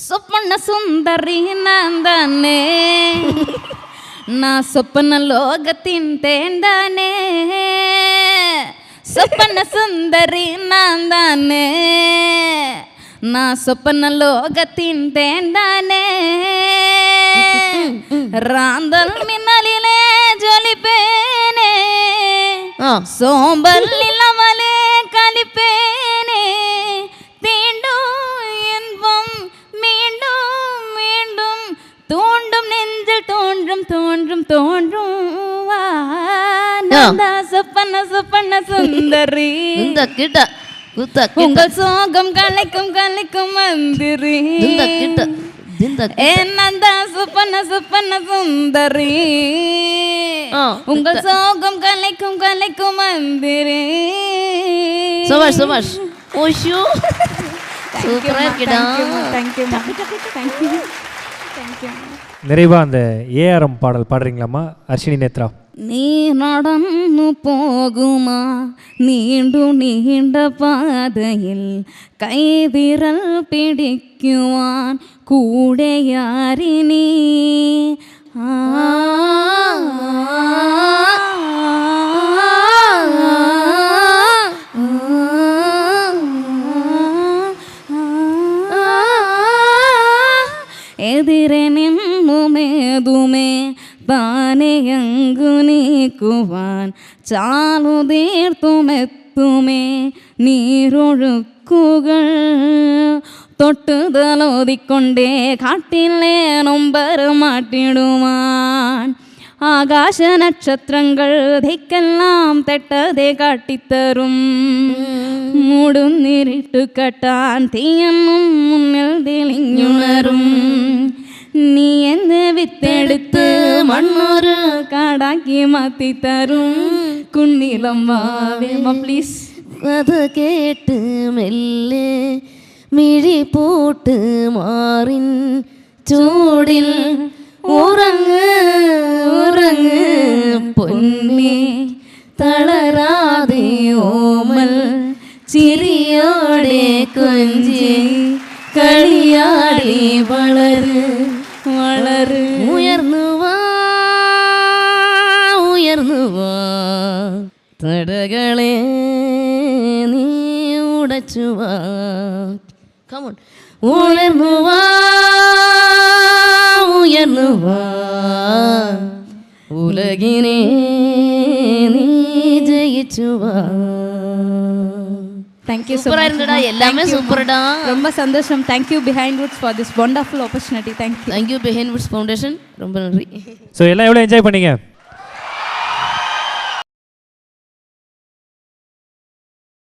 சொப்பன சுந்தரி நான் தானே, நான் சொப்பன லோகத்தின் தேன்தானே. சொப்பன சுந்தரி நான் தானே, நான் சொப்பன லோகத்தின் தேன்தானே. ராந்தல் மின்னலிலே ஜொலிப்பேனே, சோம்பல் இல்லாமலே கலிப்பேனே. தீண்டும் இன்பம் மீண்டும் மீண்டும் தோண்டும் நெஞ்சில் தோன்றும் தோன்றும் தோன்றும். சொப்பன சொப்பன சுந்தரி உங்கள் சோகம் கலைக்கும் கலைக்கும் மந்திரி. என்னந்தா சொப்பன சொப்பன சுந்தரி உங்கள் சோகம் கலைக்கும் கலைக்கும் மந்திரி. சபாஷ் சபாஷ். ஓஷோ சூப்பரா இருக்குடா. தேங்க்யூ. நிறைவா அந்த ஏஆர்எம் பாடல் பாடுறீங்களாமா அர்ஷினி நேத்ரா? நீ நடந்து போகுமா நீண்டு நீண்ட பாதையில், கைவிரல் பிடிக்குவான் கூட யாரினி. എതിരെ നിന്നുമേതുമേ താനെ അങ്കു നീക്കുവാൻ, ചാലു തീർത്തുമെത്തുമേ നീരൊഴുക്കുകൾ. തൊട്ടുതലോതിക്കൊണ്ടേ കാട്ടിലെ നൊമ്പർ മാട്ടിടുവാൻ, ആകാശ നക്ഷത്രങ്ങൾ ധിക്കെല്ലാം തെട്ടതെ കാട്ടിത്തരും. മൂടുന്നിരിട്ടു കെട്ടാൻ തീയെന്നും മുന്നിൽ തെളിഞ്ഞുണരും. നീ എന്ന് വിത്തെടുത്ത് മണ്ണൊരു കാടാക്കി മാറ്റിത്തരും. കുന്നിലം വാവേമ പ്ലീസ്. അത് കേട്ട് മെല്ലെ മിഴി പോട്ട് മാറിൻ ചൂടിൽ ഉറങ്ങ് ഉറങ്ങ് പൊന്നേ, തളരാതെ ഓമൽ ചിരിയോടെ കൊഞ്ചി കളിയാടി വളര് വളര്. ഉയർന്നുവാ ഉയർന്നുവാ തടകളെ നീ ഉടച്ചുവാ. കമോൺ. ഉയർന്നുവാ ഉയർന്നുവാ ഉലകിനെ നീ ജയിച്ചുവാ. Thank you so much. எல்லாமே சூப்பர்டா. ரொம்ப சந்தோஷம். Thank you Behind Woods for this wonderful opportunity. Thank you. Thank you Behind Woods Foundation. ரொம்ப நன்றி. ஸோ எல்லாம் எவ்வளோ என்ஜாய் பண்ணீங்க?